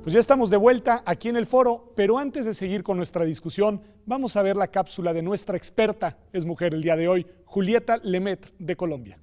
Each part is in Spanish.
Pues ya estamos de vuelta aquí en el foro, pero antes de seguir con nuestra discusión, vamos a ver la cápsula de nuestra experta, es mujer el día de hoy, Julieta Lemaitre, de Colombia.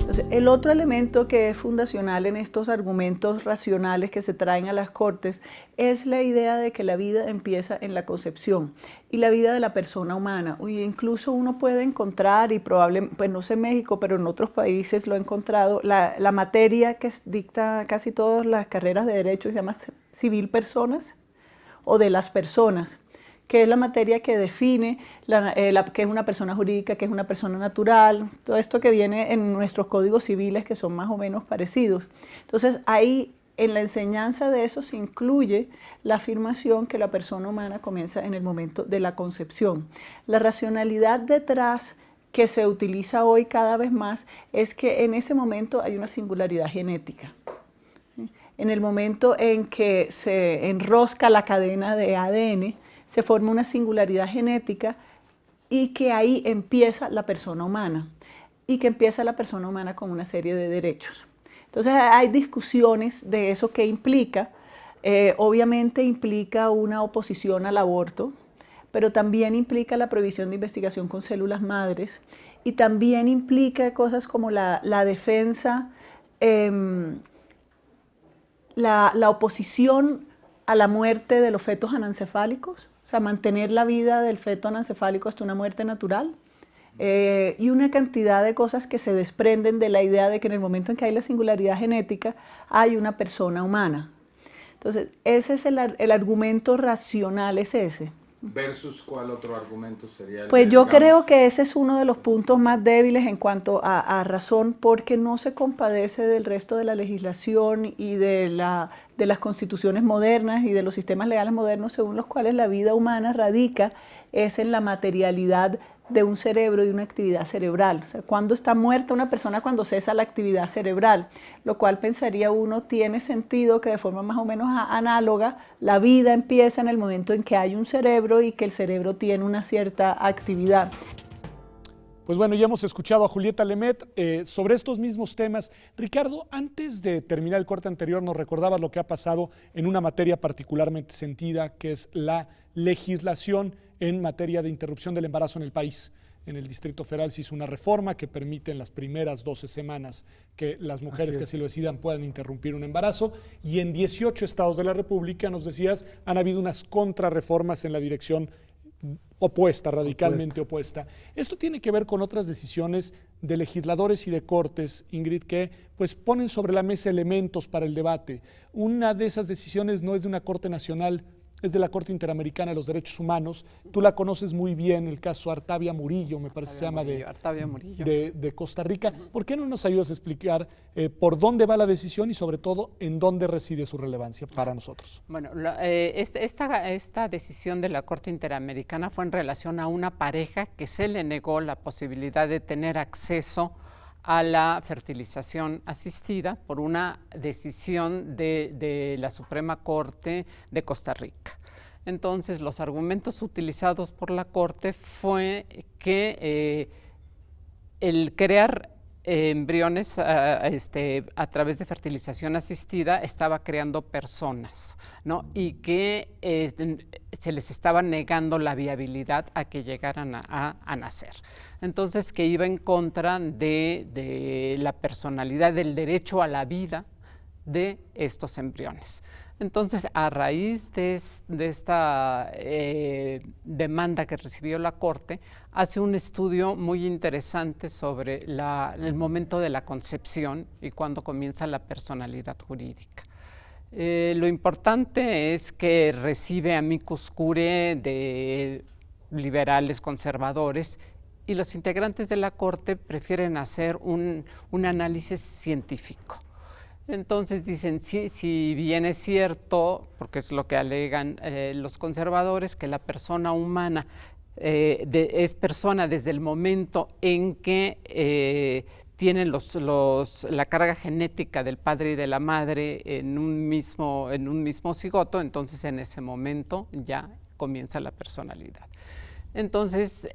Entonces, el otro elemento que es fundacional en estos argumentos racionales que se traen a las cortes es la idea de que la vida empieza en la concepción y la vida de la persona humana. Incluso uno puede encontrar, y probablemente, pues no sé en México, pero en otros países lo he encontrado, la materia que dicta casi todas las carreras de derecho se llama civil personas o de las personas, que es la materia que define qué es una persona jurídica, qué es una persona natural, todo esto que viene en nuestros códigos civiles que son más o menos parecidos. Entonces ahí en la enseñanza de eso se incluye la afirmación que la persona humana comienza en el momento de la concepción. La racionalidad detrás que se utiliza hoy cada vez más es que en ese momento hay una singularidad genética. En el momento en que se enrosca la cadena de ADN, se forma una singularidad genética y que ahí empieza la persona humana y que empieza la persona humana con una serie de derechos. Entonces hay discusiones de eso que implica. Obviamente implica una oposición al aborto, pero también implica la prohibición de investigación con células madres y también implica cosas como la defensa, la oposición a la muerte de los fetos anencefálicos, o sea, mantener la vida del feto anencefálico hasta una muerte natural, y una cantidad de cosas que se desprenden de la idea de que en el momento en que hay la singularidad genética hay una persona humana. Entonces, ese es el argumento racional, es ese. ¿Versus cuál otro argumento sería? Pues yo creo que ese es uno de los puntos más débiles en cuanto a razón, porque no se compadece del resto de la legislación y de las constituciones modernas y de los sistemas legales modernos según los cuales la vida humana radica es en la materialidad de un cerebro y de una actividad cerebral. O sea, cuando está muerta una persona, cuando cesa la actividad cerebral, lo cual pensaría uno tiene sentido que de forma más o menos análoga la vida empieza en el momento en que hay un cerebro y que el cerebro tiene una cierta actividad. Pues bueno, ya hemos escuchado a Julieta Lemaitre sobre estos mismos temas. Ricardo, antes de terminar el corte anterior nos recordabas lo que ha pasado en una materia particularmente sentida, que es la legislación en materia de interrupción del embarazo en el país. En el Distrito Federal se hizo una reforma que permite en las primeras 12 semanas que las mujeres que así lo decidan puedan interrumpir un embarazo, y en 18 estados de la República, nos decías, han habido unas contrarreformas en la dirección opuesta, radicalmente opuesta. Esto tiene que ver con otras decisiones de legisladores y de cortes, Ingrid, que pues ponen sobre la mesa elementos para el debate. Una de esas decisiones no es de una corte nacional, es de la Corte Interamericana de los Derechos Humanos. Tú la conoces muy bien, el caso Artavia Murillo, me parece se llama, de Costa Rica. ¿Por qué no nos ayudas a explicar por dónde va la decisión y sobre todo en dónde reside su relevancia para nosotros? Bueno, esta decisión de la Corte Interamericana fue en relación a una pareja que se le negó la posibilidad de tener acceso a la fertilización asistida por una decisión de la Suprema Corte de Costa Rica. Entonces, los argumentos utilizados por la Corte fue que el crear embriones a través de fertilización asistida estaba creando personas, ¿no? Y que se les estaba negando la viabilidad a que llegaran a nacer. Entonces, que iba en contra de la personalidad, del derecho a la vida de estos embriones. Entonces, a raíz de esta demanda que recibió la Corte, hace un estudio muy interesante sobre el momento de la concepción y cuándo comienza la personalidad jurídica. Lo importante es que recibe amicus curiae de liberales conservadores, y los integrantes de la Corte prefieren hacer un análisis científico. Entonces dicen, si bien es cierto, porque es lo que alegan los conservadores, que la persona humana es persona desde el momento en que tienen la carga genética del padre y de la madre en un mismo cigoto, entonces en ese momento ya comienza la personalidad. Entonces,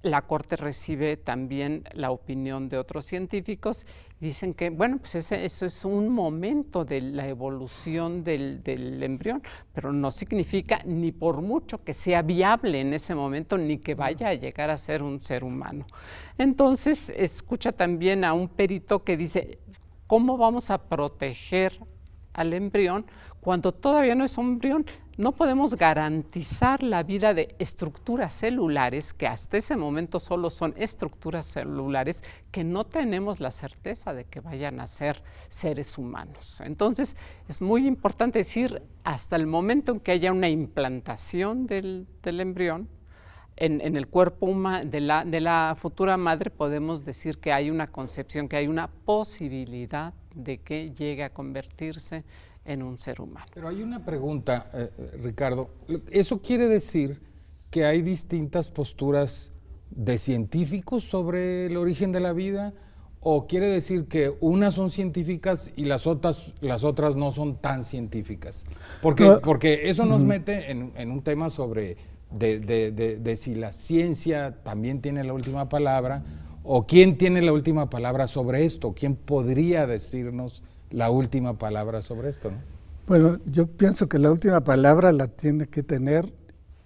la Corte recibe también la opinión de otros científicos. Dicen que, bueno, pues eso es un momento de la evolución del embrión, pero no significa ni por mucho que sea viable en ese momento, ni que vaya a llegar a ser un ser humano. Entonces, escucha también a un perito que dice, ¿cómo vamos a proteger al embrión cuando todavía no es un embrión? No podemos garantizar la vida de estructuras celulares que hasta ese momento solo son estructuras celulares que no tenemos la certeza de que vayan a ser seres humanos. Entonces, es muy importante decir, hasta el momento en que haya una implantación del embrión, en el cuerpo de la futura madre podemos decir que hay una concepción, que hay una posibilidad de que llegue a convertirse en un ser humano. Pero hay una pregunta, Ricardo. ¿Eso quiere decir que hay distintas posturas de científicos sobre el origen de la vida? ¿O quiere decir que unas son científicas y las otras no son tan científicas? Porque eso nos mete en un tema sobre de si la ciencia también tiene la última palabra, o quién tiene la última palabra sobre esto, quién podría decirnos la última palabra sobre esto, ¿no? Bueno, yo pienso que la última palabra la tiene que tener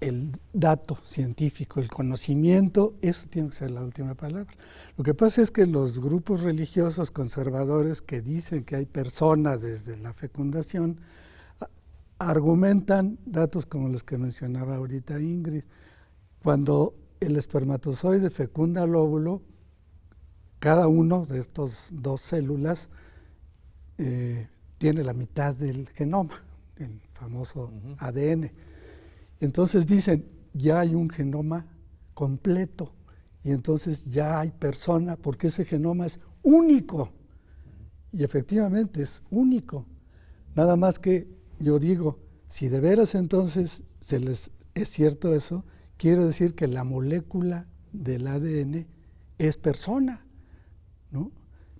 el dato científico, el conocimiento, eso tiene que ser la última palabra. Lo que pasa es que los grupos religiosos conservadores que dicen que hay personas desde la fecundación, argumentan datos como los que mencionaba ahorita Ingrid. Cuando el espermatozoide fecunda el óvulo, cada uno de estos dos células tiene la mitad del genoma, el famoso ADN. Entonces dicen, ya hay un genoma completo y entonces ya hay persona, porque ese genoma es único. Y efectivamente es único. Nada más que yo digo, si de veras entonces es cierto eso, quiere decir que la molécula del ADN es persona, ¿no?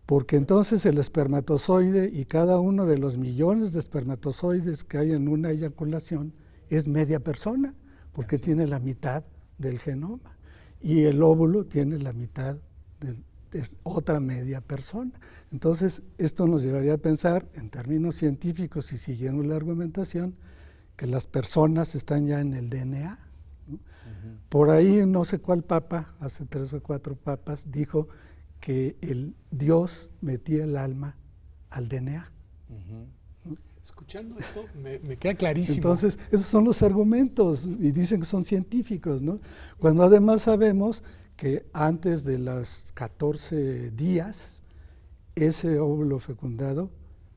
Porque entonces el espermatozoide y cada uno de los millones de espermatozoides que hay en una eyaculación es media persona, porque tiene la mitad del genoma. Y el óvulo tiene la mitad, es otra media persona. Entonces, esto nos llevaría a pensar, en términos científicos y siguiendo la argumentación, que las personas están ya en el DNA, ¿no? Por ahí, no sé cuál papa, hace 3 o 4 papas, dijo que el Dios metía el alma al DNA. Escuchando esto me queda clarísimo. Entonces, esos son los argumentos y dicen que son científicos, ¿no? Cuando además sabemos que antes de los 14 días, ese óvulo fecundado,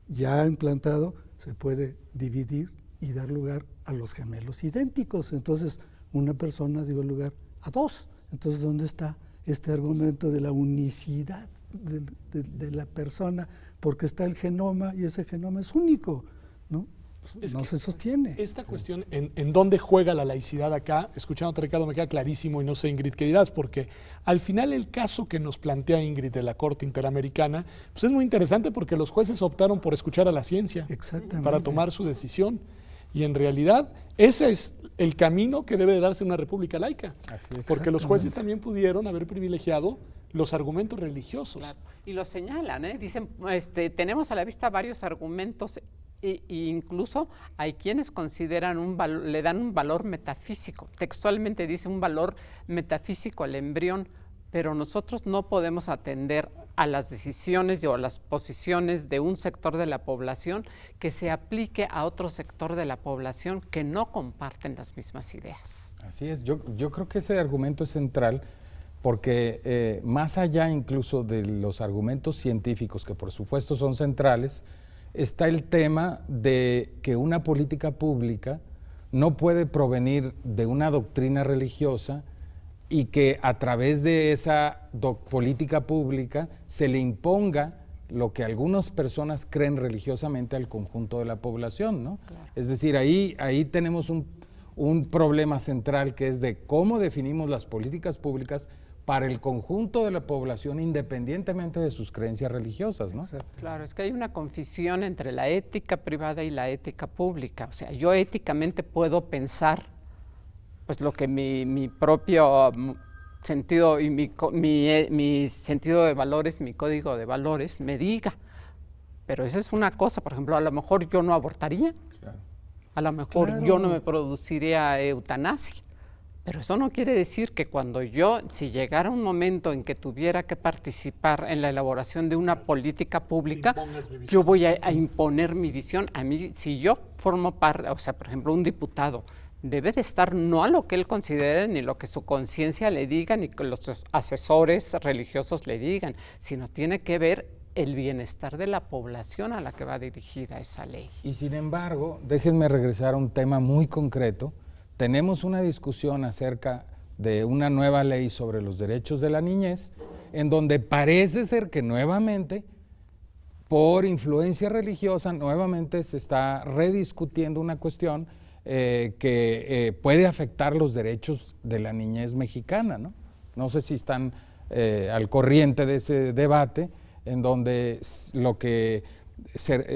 ya implantado, se puede dividir y dar lugar a los gemelos idénticos. Entonces, una persona dio lugar a 2. Entonces, ¿dónde está este argumento de la unicidad de la persona? Porque está el genoma y ese genoma es único, ¿no? No se sostiene. Esta cuestión, ¿en dónde juega la laicidad acá? Escuchándote, Ricardo, me queda clarísimo y no sé, Ingrid, qué dirás, porque al final el caso que nos plantea Ingrid de la Corte Interamericana, pues es muy interesante porque los jueces optaron por escuchar a la ciencia para tomar su decisión. Y en realidad ese es el camino que debe de darse en una república laica. Así es. Porque los jueces también pudieron haber privilegiado los argumentos religiosos. Claro. Y lo señalan, dicen, tenemos a la vista varios argumentos e incluso hay quienes consideran le dan un valor metafísico. Textualmente dice un valor metafísico al embrión, pero nosotros no podemos atender a las decisiones o a las posiciones de un sector de la población que se aplique a otro sector de la población que no comparten las mismas ideas. Así es, yo creo que ese argumento es central porque más allá incluso de los argumentos científicos, que por supuesto son centrales, está el tema de que una política pública no puede provenir de una doctrina religiosa y que a través de esa política pública se le imponga lo que algunas personas creen religiosamente al conjunto de la población, ¿no? Claro. Es decir, ahí tenemos un problema central que es de cómo definimos las políticas públicas para el conjunto de la población independientemente de sus creencias religiosas, ¿no? Claro, es que hay una confusión entre la ética privada y la ética pública. O sea, yo éticamente puedo pensar pues lo que mi propio sentido y mi sentido de valores, mi código de valores me diga. Pero esa es una cosa, por ejemplo, a lo mejor yo no abortaría, Claro. a lo mejor yo no me produciría eutanasia, pero eso no quiere decir que cuando yo, si llegara un momento en que tuviera que participar en la elaboración de una política pública, yo voy a imponer mi visión. A mí, si yo formo parte, o sea, por ejemplo, un diputado, debe de estar no a lo que él considere, ni lo que su conciencia le diga, ni que los asesores religiosos le digan, sino tiene que ver el bienestar de la población a la que va dirigida esa ley. Y sin embargo, déjenme regresar a un tema muy concreto. Tenemos una discusión acerca de una nueva ley sobre los derechos de la niñez, en donde parece ser que nuevamente, por influencia religiosa, nuevamente se está rediscutiendo una cuestión que puede afectar los derechos de la niñez mexicana, ¿no? No sé si están al corriente de ese debate, en donde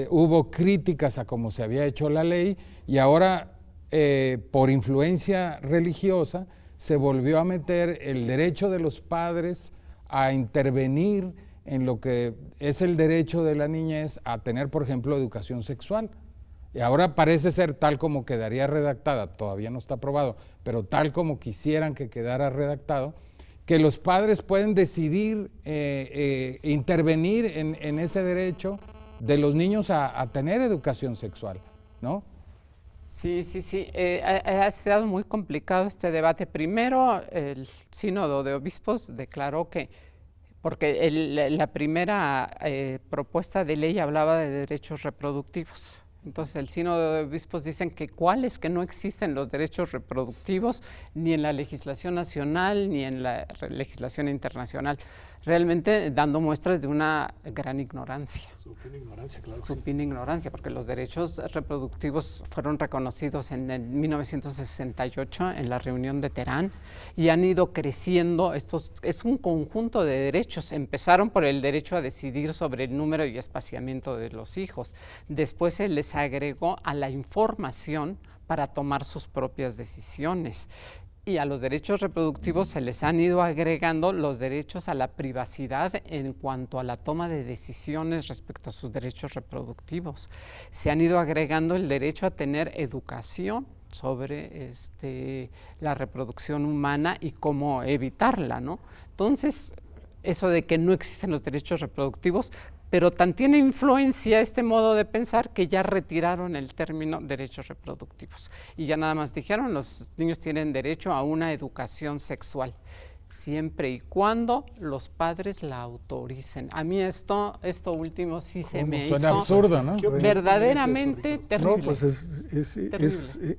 hubo críticas a cómo se había hecho la ley y ahora por influencia religiosa se volvió a meter el derecho de los padres a intervenir en lo que es el derecho de la niñez a tener, por ejemplo, educación sexual. Y ahora parece ser tal como quedaría redactada, todavía no está aprobado, pero tal como quisieran que quedara redactado, que los padres pueden decidir intervenir en ese derecho de los niños a tener educación sexual, ¿no? Sí. Ha sido muy complicado este debate. Primero, el Sínodo de Obispos declaró que, porque la primera propuesta de ley hablaba de derechos reproductivos. Entonces el Sínodo de Obispos dicen que cuáles que no existen los derechos reproductivos ni en la legislación nacional ni en la legislación internacional, realmente dando muestras de una gran ignorancia. Supina ignorancia, claro. Supina ignorancia, porque los derechos reproductivos fueron reconocidos en el 1968 en la reunión de Teherán y han ido creciendo. Es un conjunto de derechos. Empezaron por el derecho a decidir sobre el número y espaciamiento de los hijos. Después se les agregó a la información para tomar sus propias decisiones. Y a los derechos reproductivos se les han ido agregando los derechos a la privacidad en cuanto a la toma de decisiones respecto a sus derechos reproductivos. Se han ido agregando el derecho a tener educación sobre la reproducción humana y cómo evitarla, ¿no? Entonces, eso de que no existen los derechos reproductivos, pero tan tiene influencia este modo de pensar que ya retiraron el término derechos reproductivos y ya nada más dijeron los niños tienen derecho a una educación sexual, siempre y cuando los padres la autoricen. A mí esto último sí se me hizo absurdo, ¿no? Verdaderamente terrible. No, pues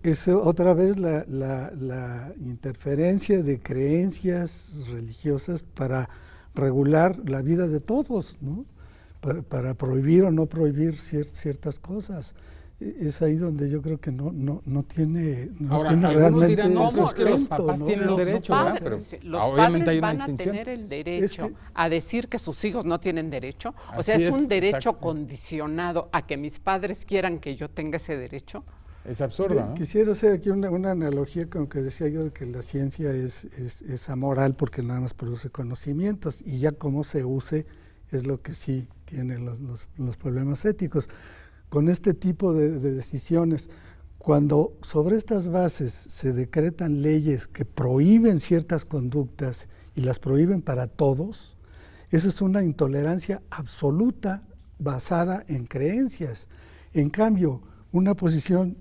es otra vez la interferencia de creencias religiosas para regular la vida de todos, ¿no? Para prohibir o no prohibir ciertas cosas. Es ahí donde yo creo que no tiene realmente dirán, no, sustento, es que los papás tienen los derecho, padres, ¿verdad? Pero los obviamente padres hay una van distinción. a tener el derecho a decir que sus hijos no tienen derecho. O Así sea, es un es, derecho exacto. condicionado a que mis padres quieran que yo tenga ese derecho. Es absurdo, ¿no? Quisiera hacer aquí una analogía con que decía yo de que la ciencia es amoral porque nada más produce conocimientos y ya cómo se use es lo que sí tiene los problemas éticos. Con este tipo de decisiones, cuando sobre estas bases se decretan leyes que prohíben ciertas conductas y las prohíben para todos, esa es una intolerancia absoluta basada en creencias. En cambio, una posición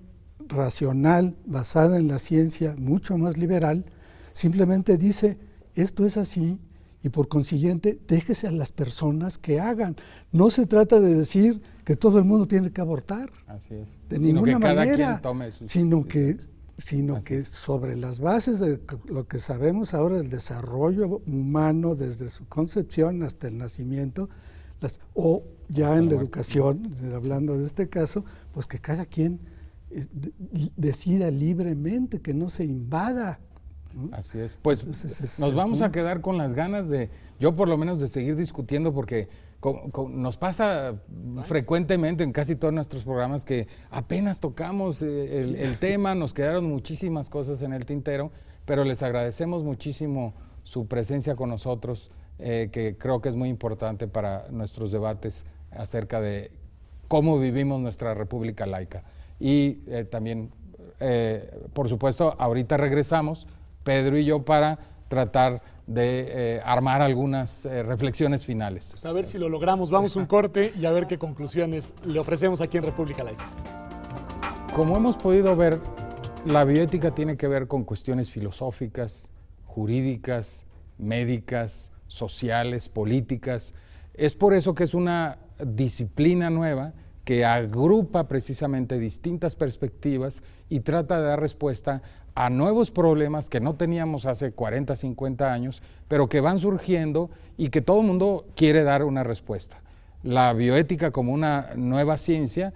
racional basada en la ciencia, mucho más liberal, simplemente dice, esto es así, y por consiguiente, déjese a las personas que hagan. No se trata de decir que todo el mundo tiene que abortar. Así es. De ninguna que cada manera. quien tome sus sino que es. sobre las bases de lo que sabemos ahora del desarrollo humano, desde su concepción hasta el nacimiento, o ya en la educación, hablando de este caso, pues que cada quien decida libremente, que no se invada. Así es. Pues Entonces, nos vamos a quedar con las ganas yo por lo menos de seguir discutiendo porque nos pasa frecuentemente en casi todos nuestros programas que apenas tocamos el tema, nos quedaron muchísimas cosas en el tintero, pero les agradecemos muchísimo su presencia con nosotros, que creo que es muy importante para nuestros debates acerca de cómo vivimos nuestra república laica. Y también, por supuesto, ahorita regresamos, Pedro y yo, para tratar de armar algunas reflexiones finales. Pues a ver si lo logramos. Vamos a un corte y a ver qué conclusiones le ofrecemos aquí en República Laica. Como hemos podido ver, la bioética tiene que ver con cuestiones filosóficas, jurídicas, médicas, sociales, políticas. Es por eso que es una disciplina nueva que agrupa precisamente distintas perspectivas y trata de dar respuesta a nuevos problemas que no teníamos hace 40, 50 años, pero que van surgiendo y que todo el mundo quiere dar una respuesta. La bioética, como una nueva ciencia,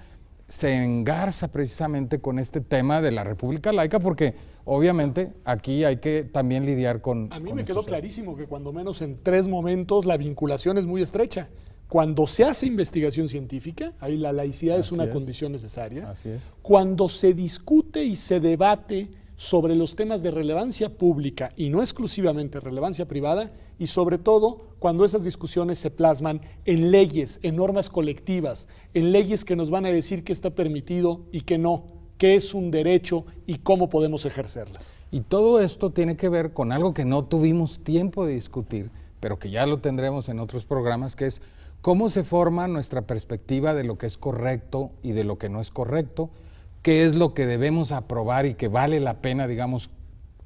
se engarza precisamente con este tema de la República Laica, porque obviamente aquí hay que también lidiar con... A mí me quedó clarísimo que cuando menos en 3 momentos la vinculación es muy estrecha. Cuando se hace investigación científica, ahí la laicidad es una condición necesaria. Así es. Cuando se discute y se debate sobre los temas de relevancia pública y no exclusivamente relevancia privada, y sobre todo cuando esas discusiones se plasman en leyes, en normas colectivas, en leyes que nos van a decir qué está permitido y qué no, qué es un derecho y cómo podemos ejercerlas. Y todo esto tiene que ver con algo que no tuvimos tiempo de discutir, pero que ya lo tendremos en otros programas, que es cómo se forma nuestra perspectiva de lo que es correcto y de lo que no es correcto, qué es lo que debemos aprobar y que vale la pena, digamos,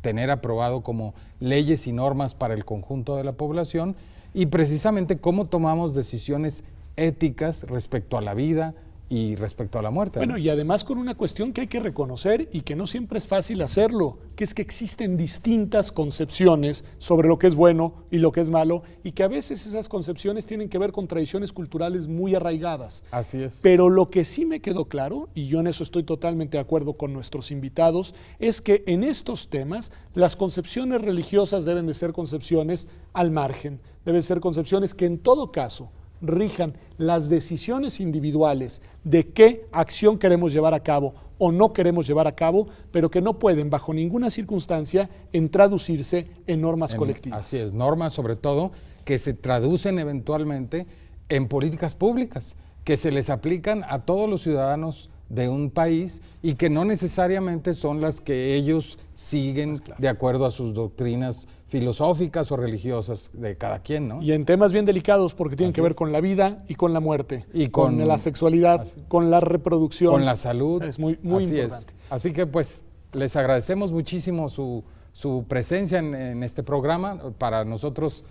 tener aprobado como leyes y normas para el conjunto de la población, y precisamente cómo tomamos decisiones éticas respecto a la vida y respecto a la muerte. Bueno, ¿no? y además con una cuestión que hay que reconocer y que no siempre es fácil hacerlo, que es que existen distintas concepciones sobre lo que es bueno y lo que es malo, y que a veces esas concepciones tienen que ver con tradiciones culturales muy arraigadas. Así es. Pero lo que sí me quedó claro, y yo en eso estoy totalmente de acuerdo con nuestros invitados, es que en estos temas las concepciones religiosas deben de ser concepciones al margen, deben ser concepciones que en todo caso rijan las decisiones individuales de qué acción queremos llevar a cabo o no queremos llevar a cabo, pero que no pueden bajo ninguna circunstancia en traducirse en normas colectivas. Así es, normas sobre todo que se traducen eventualmente en políticas públicas, que se les aplican a todos los ciudadanos de un país y que no necesariamente son las que ellos siguen de acuerdo a sus doctrinas filosóficas o religiosas de cada quien, ¿no? Y en temas bien delicados porque tienen que ver con la vida y con la muerte, y con la sexualidad, con la reproducción, con la salud. Es muy importante. Así que pues les agradecemos muchísimo su presencia en este programa. Para nosotros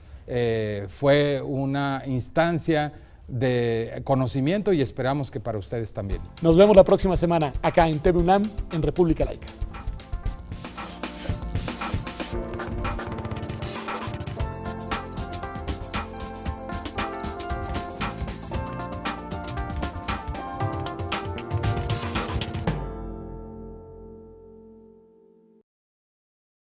fue una instancia de conocimiento y esperamos que para ustedes también. Nos vemos la próxima semana acá en TV UNAM en República Laica.